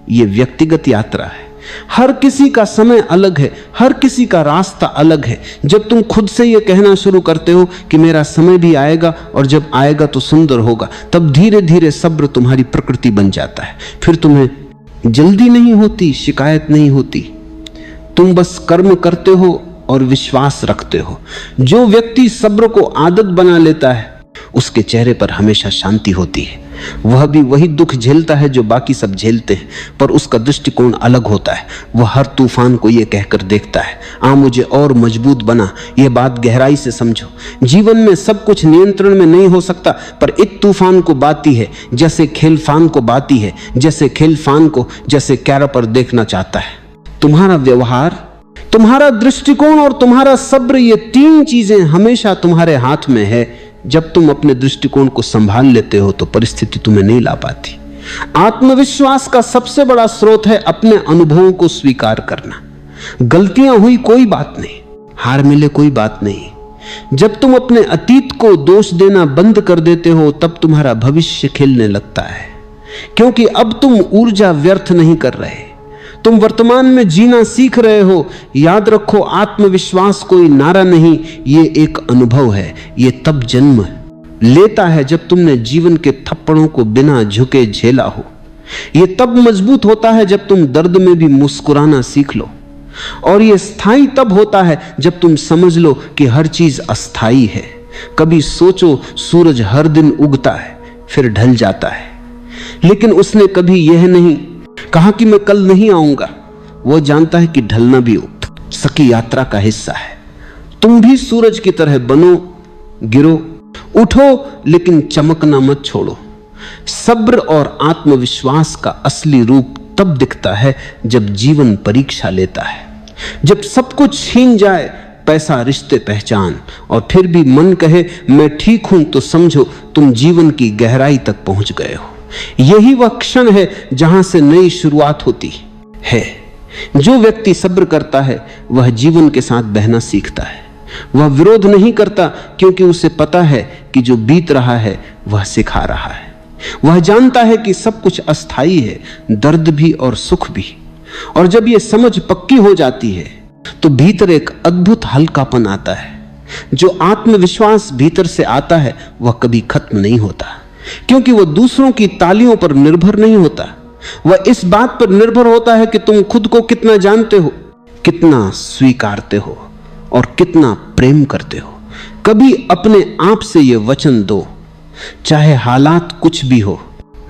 ये व्यक्तिगत यात्रा है। हर किसी का समय अलग है, हर किसी का रास्ता अलग है। जब तुम खुद से ये कहना शुरू करते हो कि मेरा समय भी आएगा और जब आएगा तो सुंदर होगा, तब धीरे धीरे सब्र तुम्हारी प्रकृति बन जाता है। फिर तुम्हें जल्दी नहीं होती, शिकायत नहीं होती, तुम बस कर्म करते हो और विश्वास रखते हो। जो व्यक्ति सब्र को आदत बना लेता है उसके चेहरे पर हमेशा शांति होती है। वह भी वही दुख झेलता है जो बाकी सब झेलते हैं, पर उसका दृष्टिकोण अलग होता है। वह हर तूफान को यह कहकर देखता है, मुझे और मजबूत बना। यह बात गहराई से समझो। जीवन में सब कुछ नियंत्रण में नहीं हो सकता, पर एक तूफान को बाती है जैसे खेलफान को बाती है, जैसे खेलफान को जैसे कैरा पर देखना चाहता है। तुम्हारा व्यवहार, तुम्हारा दृष्टिकोण और तुम्हारा सब्र, ये तीन चीजें हमेशा तुम्हारे हाथ में है। जब तुम अपने दृष्टिकोण को संभाल लेते हो तो परिस्थिति तुम्हें नहीं ला पाती। आत्मविश्वास का सबसे बड़ा स्रोत है अपने अनुभवों को स्वीकार करना। गलतियां हुई कोई बात नहीं, हार मिले कोई बात नहीं। जब तुम अपने अतीत को दोष देना बंद कर देते हो तब तुम्हारा भविष्य खिलने लगता है, क्योंकि अब तुम ऊर्जा व्यर्थ नहीं कर रहे, तुम वर्तमान में जीना सीख रहे हो। याद रखो, आत्मविश्वास कोई नारा नहीं, ये एक अनुभव है। ये तब जन्म लेता है जब तुमने जीवन के थप्पड़ों को बिना झुके झेला हो। ये तब मजबूत होता है जब तुम दर्द में भी मुस्कुराना सीख लो। और ये स्थायी तब होता है जब तुम समझ लो कि हर चीज अस्थायी है। कभी सोचो, सूरज हर दिन उगता है फिर ढल जाता है, लेकिन उसने कभी यह नहीं कहा कि मैं कल नहीं आऊंगा। वो जानता है कि ढलना भी सकी यात्रा का हिस्सा है। तुम भी सूरज की तरह बनो, गिरो, उठो, लेकिन चमकना मत छोड़ो। सब्र और आत्मविश्वास का असली रूप तब दिखता है जब जीवन परीक्षा लेता है। जब सब कुछ छीन जाए, पैसा, रिश्ते, पहचान, और फिर भी मन कहे मैं ठीक हूं, तो समझो तुम जीवन की गहराई तक पहुंच गए हो। यही वह क्षण है जहां से नई शुरुआत होती है। जो व्यक्ति सब्र करता है वह जीवन के साथ बहना सीखता है। वह विरोध नहीं करता, क्योंकि उसे पता है कि जो बीत रहा है वह सिखा रहा है। वह जानता है कि सब कुछ अस्थाई है, दर्द भी और सुख भी। और जब यह समझ पक्की हो जाती है तो भीतर एक अद्भुत हल्कापन आता है। जो आत्मविश्वास भीतर से आता है वह कभी खत्म नहीं होता, क्योंकि वह दूसरों की तालियों पर निर्भर नहीं होता। वह इस बात पर निर्भर होता है कि तुम खुद को कितना जानते हो, कितना स्वीकारते हो और कितना प्रेम करते हो। कभी अपने आप से यह वचन दो, चाहे हालात कुछ भी हो,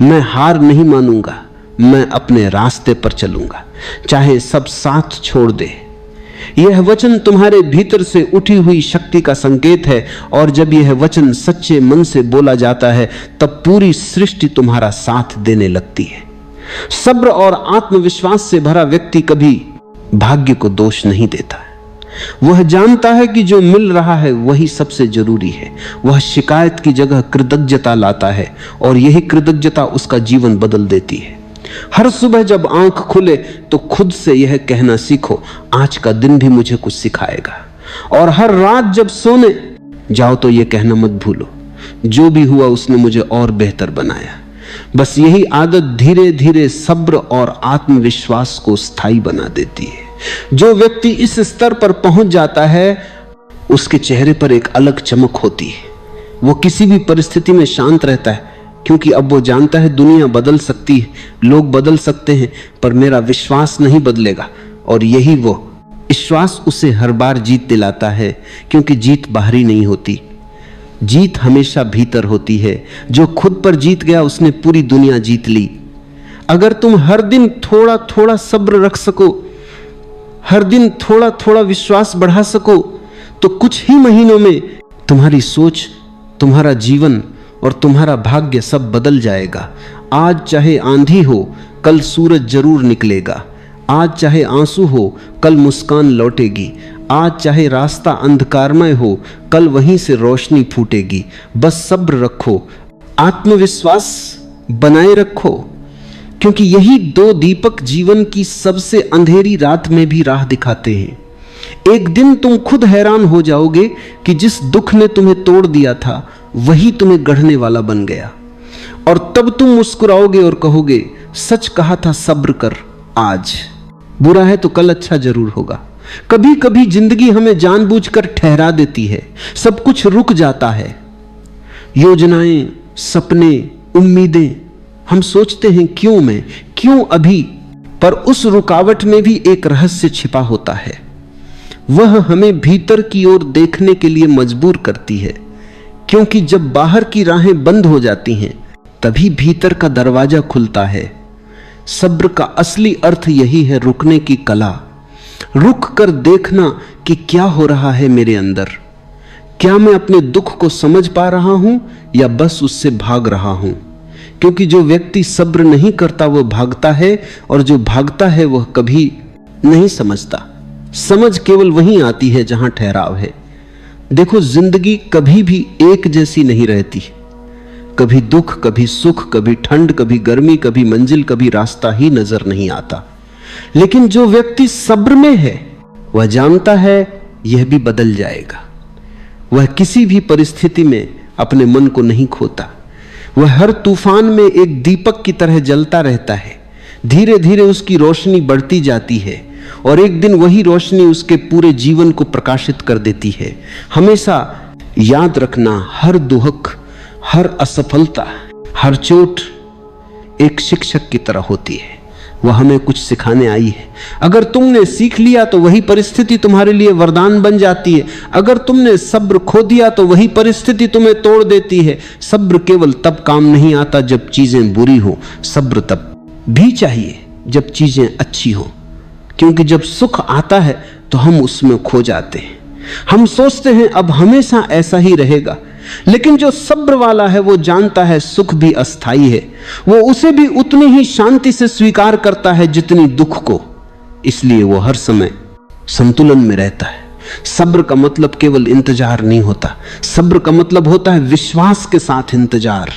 मैं हार नहीं मानूंगा, मैं अपने रास्ते पर चलूंगा, चाहे सब साथ छोड़ दे। यह वचन तुम्हारे भीतर से उठी हुई शक्ति का संकेत है, और जब यह वचन सच्चे मन से बोला जाता है तब पूरी सृष्टि तुम्हारा साथ देने लगती है। सब्र और आत्मविश्वास से भरा व्यक्ति कभी भाग्य को दोष नहीं देता। वह जानता है कि जो मिल रहा है वही सबसे जरूरी है। वह शिकायत की जगह कृतज्ञता लाता है, और यही कृतज्ञता उसका जीवन बदल देती है। हर सुबह जब आंख खुले तो खुद से यह कहना सीखो, आज का दिन भी मुझे कुछ सिखाएगा। और हर रात जब सोने जाओ तो यह कहना मत भूलो, जो भी हुआ उसने मुझे और बेहतर बनाया। बस यही आदत धीरे धीरे सब्र और आत्मविश्वास को स्थायी बना देती है। जो व्यक्ति इस स्तर पर पहुंच जाता है उसके चेहरे पर एक अलग चमक होती है। वो किसी भी परिस्थिति में शांत रहता है, क्योंकि अब वो जानता है दुनिया बदल सकती है, लोग बदल सकते हैं, पर मेरा विश्वास नहीं बदलेगा। और यही वो विश्वास उसे हर बार जीत दिलाता है, क्योंकि जीत बाहरी नहीं होती, जीत हमेशा भीतर होती है। जो खुद पर जीत गया उसने पूरी दुनिया जीत ली। अगर तुम हर दिन थोड़ा थोड़ा सब्र रख सको, हर दिन थोड़ा थोड़ा विश्वास बढ़ा सको, तो कुछ ही महीनों में तुम्हारी सोच, तुम्हारा जीवन और तुम्हारा भाग्य सब बदल जाएगा। आज चाहे आंधी हो, कल सूरज जरूर निकलेगा। आज चाहे आंसू हो, कल मुस्कान लौटेगी। आज चाहे रास्ता अंधकारमय हो, कल वहीं से रोशनी फूटेगी। बस सब्र रखो, आत्मविश्वास बनाए रखो, क्योंकि यही दो दीपक जीवन की सबसे अंधेरी रात में भी राह दिखाते हैं। एक दिन तुम खुद हैरान हो जाओगे कि जिस दुख ने तुम्हें तोड़ दिया था वही तुम्हें गढ़ने वाला बन गया, और तब तुम मुस्कुराओगे और कहोगे सच कहा था, सब्र कर। आज बुरा है तो कल अच्छा जरूर होगा। कभी कभी जिंदगी हमें जानबूझकर ठहरा देती है, सब कुछ रुक जाता है, योजनाएं, सपने, उम्मीदें। हम सोचते हैं क्यों मैं, क्यों अभी, पर उस रुकावट में भी एक रहस्य छिपा होता है। वह हमें भीतर की ओर देखने के लिए मजबूर करती है, क्योंकि जब बाहर की राहें बंद हो जाती हैं तभी भीतर का दरवाजा खुलता है। सब्र का असली अर्थ यही है, रुकने की कला। रुक कर देखना कि क्या हो रहा है मेरे अंदर। क्या मैं अपने दुख को समझ पा रहा हूं या बस उससे भाग रहा हूं? क्योंकि जो व्यक्ति सब्र नहीं करता वह भागता है, और जो भागता है वह कभी नहीं समझता। समझ केवल वहीं आती है जहां ठहराव है। देखो, जिंदगी कभी भी एक जैसी नहीं रहती। कभी दुख, कभी सुख, कभी ठंड, कभी गर्मी, कभी मंजिल, कभी रास्ता ही नजर नहीं आता। लेकिन जो व्यक्ति सब्र में है वह जानता है यह भी बदल जाएगा। वह किसी भी परिस्थिति में अपने मन को नहीं खोता। वह हर तूफान में एक दीपक की तरह जलता रहता है। धीरे धीरे उसकी रोशनी बढ़ती जाती है, और एक दिन वही रोशनी उसके पूरे जीवन को प्रकाशित कर देती है। हमेशा याद रखना, हर दुख, हर असफलता, हर चोट एक शिक्षक की तरह होती है। वह हमें कुछ सिखाने आई है। अगर तुमने सीख लिया तो वही परिस्थिति तुम्हारे लिए वरदान बन जाती है। अगर तुमने सब्र खो दिया तो वही परिस्थिति तुम्हें तोड़ देती है। सब्र केवल तब काम नहीं आता जब चीजें बुरी हो, सब्र तब भी चाहिए जब चीजें अच्छी हो, क्योंकि जब सुख आता है तो हम उसमें खो जाते हैं। हम सोचते हैं अब हमेशा ऐसा ही रहेगा, लेकिन जो सब्र वाला है वो जानता है सुख भी अस्थाई है। वो उसे भी उतनी ही शांति से स्वीकार करता है जितनी दुख को। इसलिए वो हर समय संतुलन में रहता है। सब्र का मतलब केवल इंतजार नहीं होता, सब्र का मतलब होता है विश्वास के साथ इंतजार।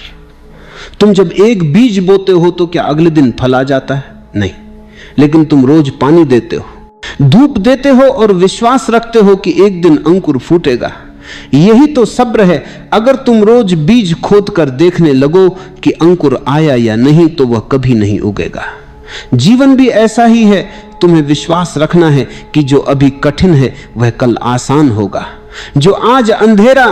तुम जब एक बीज बोते हो तो क्या अगले दिन फल आ जाता है? नहीं, लेकिन तुम रोज पानी देते हो, धूप देते हो और विश्वास रखते हो कि एक दिन अंकुर फूटेगा। यही तो सब्र है। अगर तुम रोज बीज खोद कर देखने लगो कि अंकुर आया या नहीं तो वह कभी नहीं उगेगा। जीवन भी ऐसा ही है। तुम्हें विश्वास रखना है कि जो अभी कठिन है वह कल आसान होगा। जो आज अंधेरा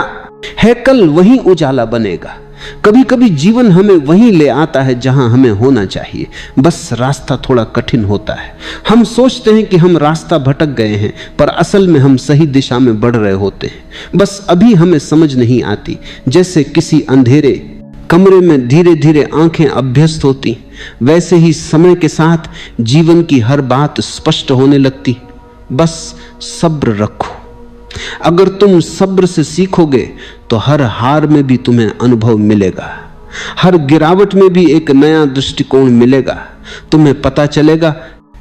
है कल वही उजाला बनेगा। कभी कभी जीवन हमें वहीं ले आता है जहां हमें होना चाहिए, बस रास्ता थोड़ा कठिन होता है। हम सोचते हैं कि हम रास्ता भटक गए हैं, पर असल में हम सही दिशा में बढ़ रहे होते हैं। बस अभी हमें समझ नहीं आती। जैसे किसी अंधेरे कमरे में धीरे धीरे आंखें अभ्यस्त होती, वैसे ही समय के साथ जीवन की हर बात स्पष्ट होने लगती। बस सब्र रखो। अगर तुम सब्र से सीखोगे तो हर हार में भी तुम्हें अनुभव मिलेगा, हर गिरावट में भी एक नया दृष्टिकोण मिलेगा। तुम्हें पता चलेगा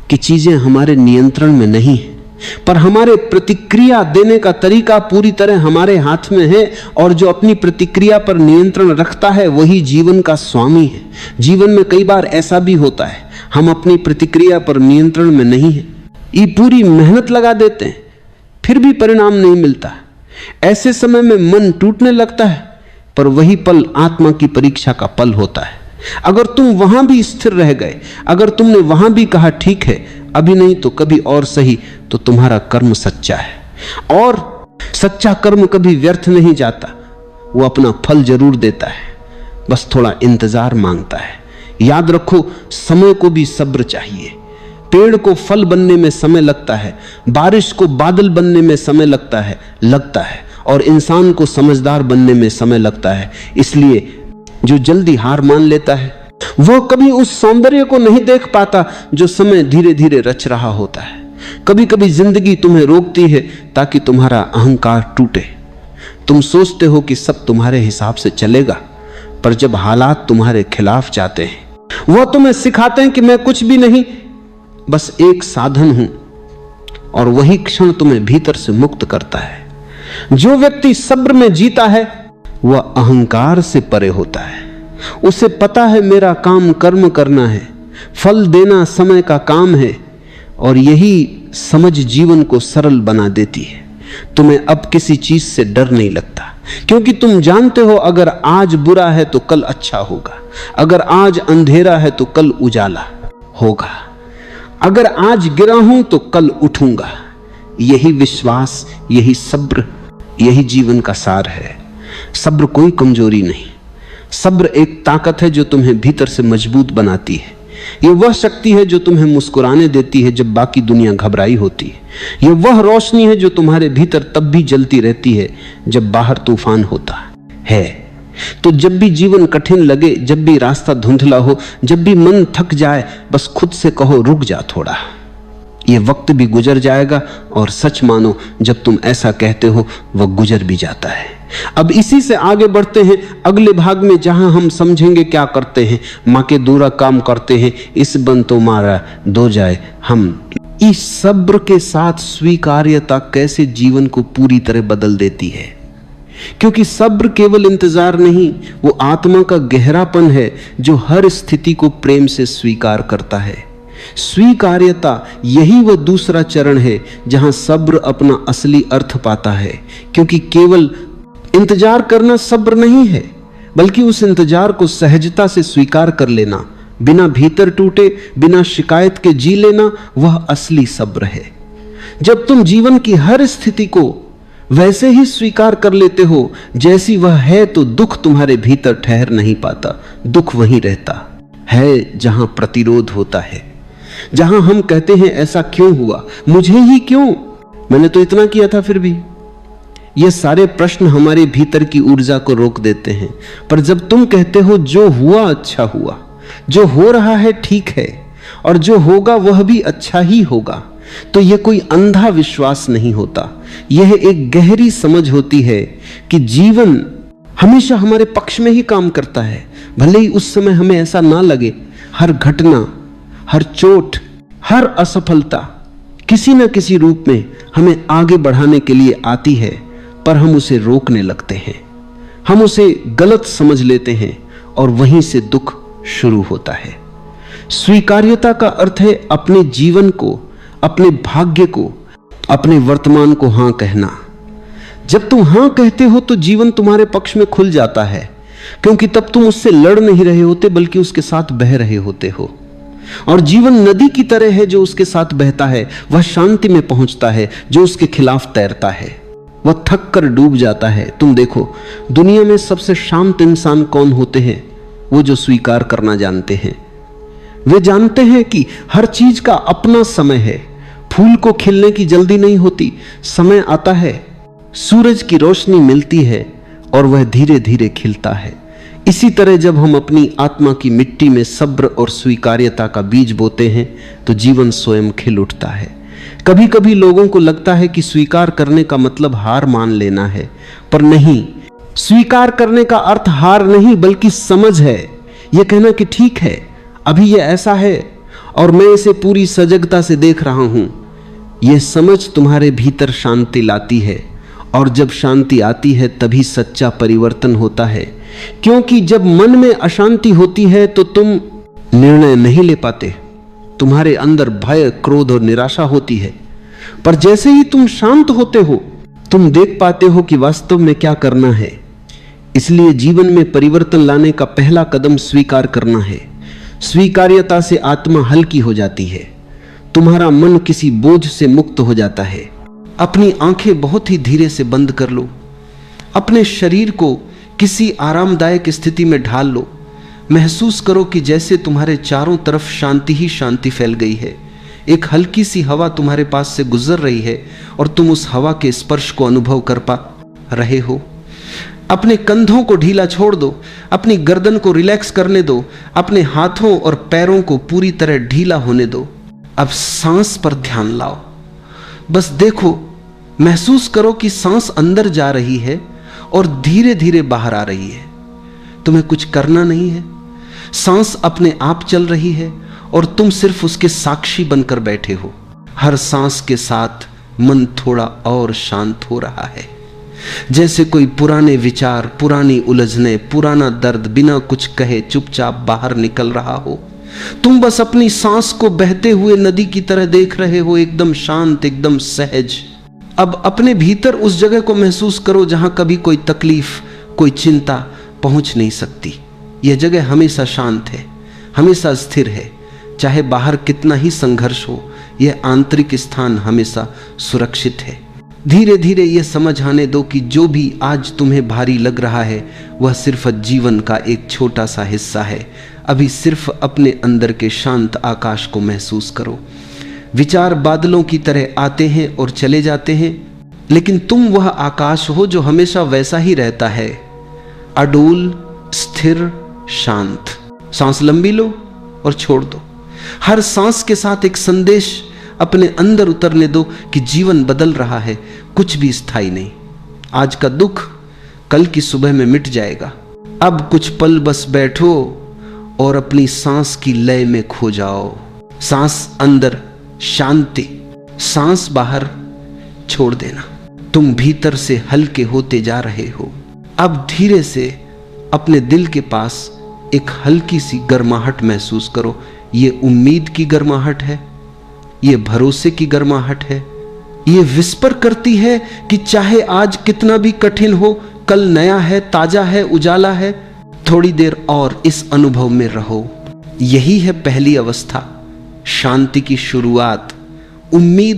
कि चीजें हमारे नियंत्रण में नहीं है, पर हमारे प्रतिक्रिया देने का तरीका पूरी तरह हमारे हाथ में है। और जो अपनी प्रतिक्रिया पर नियंत्रण रखता है वही जीवन का स्वामी है। जीवन में कई बार ऐसा भी होता है, हम अपनी प्रतिक्रिया पर नियंत्रण में नहीं है, ये पूरी मेहनत लगा देते हैं, फिर भी परिणाम नहीं मिलता। ऐसे समय में मन टूटने लगता है, पर वही पल आत्मा की परीक्षा का पल होता है। अगर तुम वहां भी स्थिर रह गए, अगर तुमने वहां भी कहा ठीक है अभी नहीं तो कभी और सही, तो तुम्हारा कर्म सच्चा है। और सच्चा कर्म कभी व्यर्थ नहीं जाता, वो अपना फल जरूर देता है, बस थोड़ा इंतजार मांगता है। याद रखो, समय को भी सब्र चाहिए। पेड़ को फल बनने में समय लगता है, बारिश को बादल बनने में समय लगता है, और इंसान को समझदार बनने में समय लगता है। इसलिए जो जल्दी हार मान लेता है वह कभी उस सौंदर्य को नहीं देख पाता जो समय धीरे धीरे रच रहा होता है। कभी कभी जिंदगी तुम्हें रोकती है ताकि तुम्हारा अहंकार टूटे। तुम सोचते हो कि सब तुम्हारे हिसाब से चलेगा, पर जब हालात तुम्हारे खिलाफ जाते हैं वह तुम्हें सिखाते हैं कि मैं कुछ भी नहीं, बस एक साधन हूं, और वही क्षण तुम्हें भीतर से मुक्त करता है। जो व्यक्ति सब्र में जीता है वह अहंकार से परे होता है। उसे पता है मेरा काम कर्म करना है, फल देना समय का काम है, और यही समझ जीवन को सरल बना देती है। तुम्हें अब किसी चीज से डर नहीं लगता, क्योंकि तुम जानते हो अगर आज बुरा है तो कल अच्छा होगा, अगर आज अंधेरा है तो कल उजाला होगा, अगर आज गिरा हूं तो कल उठूंगा। यही विश्वास, यही सब्र, यही जीवन का सार है। सब्र कोई कमजोरी नहीं, सब्र एक ताकत है जो तुम्हें भीतर से मजबूत बनाती है। यह वह शक्ति है जो तुम्हें मुस्कुराने देती है जब बाकी दुनिया घबराई होती है। यह वह रोशनी है जो तुम्हारे भीतर तब भी जलती रहती है जब बाहर तूफान होता है। तो जब भी जीवन कठिन लगे, जब भी रास्ता धुंधला हो, जब भी मन थक जाए, बस खुद से कहो रुक जा थोड़ा, ये वक्त भी गुजर जाएगा। और सच मानो, जब तुम ऐसा कहते हो वह गुजर भी जाता है। अब इसी से आगे बढ़ते हैं अगले भाग में, जहां हम समझेंगे क्या करते हैं। माँ के दूरा काम करते हैं, इस बन तो मारा दो जाए हम। इस सब्र के साथ स्वीकार्यता कैसे जीवन को पूरी तरह बदल देती है, क्योंकि सब्र केवल इंतजार नहीं, वो आत्मा का गहरापन है जो हर स्थिति को प्रेम से स्वीकार करता है। स्वीकार्यता, यही वह दूसरा चरण है जहां सब्र अपना असली अर्थ पाता है। क्योंकि केवल इंतजार करना सब्र नहीं है, बल्कि उस इंतजार को सहजता से स्वीकार कर लेना, बिना भीतर टूटे, बिना शिकायत के जी लेना, वह असली सब्र है। जब तुम जीवन की हर स्थिति को वैसे ही स्वीकार कर लेते हो जैसी वह है, तो दुख तुम्हारे भीतर ठहर नहीं पाता। दुख वहीं रहता है जहां प्रतिरोध होता है, जहां हम कहते हैं ऐसा क्यों हुआ, मुझे ही क्यों, मैंने तो इतना किया था फिर भी। ये सारे प्रश्न हमारे भीतर की ऊर्जा को रोक देते हैं। पर जब तुम कहते हो जो हुआ अच्छा हुआ, जो हो रहा है ठीक है, और जो होगा वह भी अच्छा ही होगा, तो यह कोई अंधा विश्वास नहीं होता। यह एक गहरी समझ होती है कि जीवन हमेशा हमारे पक्ष में ही काम करता है, भले ही उस समय हमें ऐसा ना लगे। हर घटना, हर चोट, हर असफलता किसी न किसी रूप में हमें आगे बढ़ाने के लिए आती है, पर हम उसे रोकने लगते हैं, हम उसे गलत समझ लेते हैं, और वहीं से दुख शुरू होता है। स्वीकार्यता का अर्थ है अपने जीवन को, अपने भाग्य को, अपने वर्तमान को हां कहना। जब तुम हां कहते हो तो जीवन तुम्हारे पक्ष में खुल जाता है, क्योंकि तब तुम उससे लड़ नहीं रहे होते, बल्कि उसके साथ बह रहे होते हो। और जीवन नदी की तरह है जो उसके साथ बहता है, वह शांति में पहुंचता है। जो उसके खिलाफ तैरता है वह थक कर डूब जाता है। तुम देखो, दुनिया में सबसे शांत इंसान कौन होते हैं? वो जो स्वीकार करना जानते हैं। वे जानते हैं कि हर चीज का अपना समय है। फूल को खिलने की जल्दी नहीं होती, समय आता है, सूरज की रोशनी मिलती है और वह धीरे धीरे खिलता है। इसी तरह जब हम अपनी आत्मा की मिट्टी में सब्र और स्वीकार्यता का बीज बोते हैं तो जीवन स्वयं खिल उठता है। कभी कभी लोगों को लगता है कि स्वीकार करने का मतलब हार मान लेना है, पर नहीं, स्वीकार करने का अर्थ हार नहीं बल्कि समझ है। यह कहना कि ठीक है, अभी यह ऐसा है और मैं इसे पूरी सजगता से देख रहा हूं। यह समझ तुम्हारे भीतर शांति लाती है, और जब शांति आती है तभी सच्चा परिवर्तन होता है। क्योंकि जब मन में अशांति होती है तो तुम निर्णय नहीं ले पाते, तुम्हारे अंदर भय, क्रोध और निराशा होती है। पर जैसे ही तुम शांत होते हो, तुम देख पाते हो कि वास्तव में क्या करना है। इसलिए जीवन में परिवर्तन लाने का पहला कदम स्वीकार करना है। स्वीकार्यता से आत्मा हल्की हो जाती है, तुम्हारा मन किसी बोझ से मुक्त हो जाता है। अपनी आंखें बहुत ही धीरे से बंद कर लो, अपने शरीर को किसी आरामदायक स्थिति में ढाल लो। महसूस करो कि जैसे तुम्हारे चारों तरफ शांति ही शांति फैल गई है। एक हल्की सी हवा तुम्हारे पास से गुजर रही है और तुम उस हवा के स्पर्श को अनुभव कर पा रहे हो। अपने कंधों को ढीला छोड़ दो, अपनी गर्दन को रिलैक्स करने दो, अपने हाथों और पैरों को पूरी तरह ढीला होने दो। अब सांस पर ध्यान लाओ, बस देखो, महसूस करो कि सांस अंदर जा रही है और धीरे धीरे बाहर आ रही है। तुम्हें कुछ करना नहीं है, सांस अपने आप चल रही है और तुम सिर्फ उसके साक्षी बनकर बैठे हो। हर सांस के साथ मन थोड़ा और शांत हो रहा है, जैसे कोई पुराने विचार, पुरानी उलझने, पुराना दर्द बिना कुछ कहे चुपचाप बाहर निकल रहा हो। तुम बस अपनी सांस को बहते हुए नदी की तरह देख रहे हो, एकदम शांत, एकदम सहज। अब अपने भीतर उस जगह को महसूस करो जहां कभी कोई तकलीफ, कोई चिंता पहुंच नहीं सकती। यह जगह हमेशा शांत है, हमेशा स्थिर है। चाहे बाहर कितना ही संघर्ष हो, यह आंतरिक स्थान हमेशा सुरक्षित है। धीरे धीरे यह समझ आने दो कि जो भी आज तुम्हें भारी लग रहा है वह सिर्फ जीवन का एक छोटा सा हिस्सा है। अभी सिर्फ अपने अंदर के शांत आकाश को महसूस करो। विचार बादलों की तरह आते हैं और चले जाते हैं, लेकिन तुम वह आकाश हो जो हमेशा वैसा ही रहता है, अडोल, स्थिर, शांत। सांस लंबी लो और छोड़ दो। हर सांस के साथ एक संदेश अपने अंदर उतरने दो कि जीवन बदल रहा है, कुछ भी स्थायी नहीं। आज का दुख कल की सुबह में मिट जाएगा। अब कुछ पल बस बैठो और अपनी सांस की लय में खो जाओ। सांस अंदर शांति, सांस बाहर छोड़ देना। तुम भीतर से हल्के होते जा रहे हो। अब धीरे से अपने दिल के पास एक हल्की सी गर्माहट महसूस करो। ये उम्मीद की गर्माहट है, ये भरोसे की गर्माहट है। ये विस्पर करती है कि चाहे आज कितना भी कठिन हो, कल नया है, ताजा है, उजाला है। थोड़ी देर और इस अनुभव में रहो। यही है पहली अवस्था, शांति की शुरुआत। उम्मीद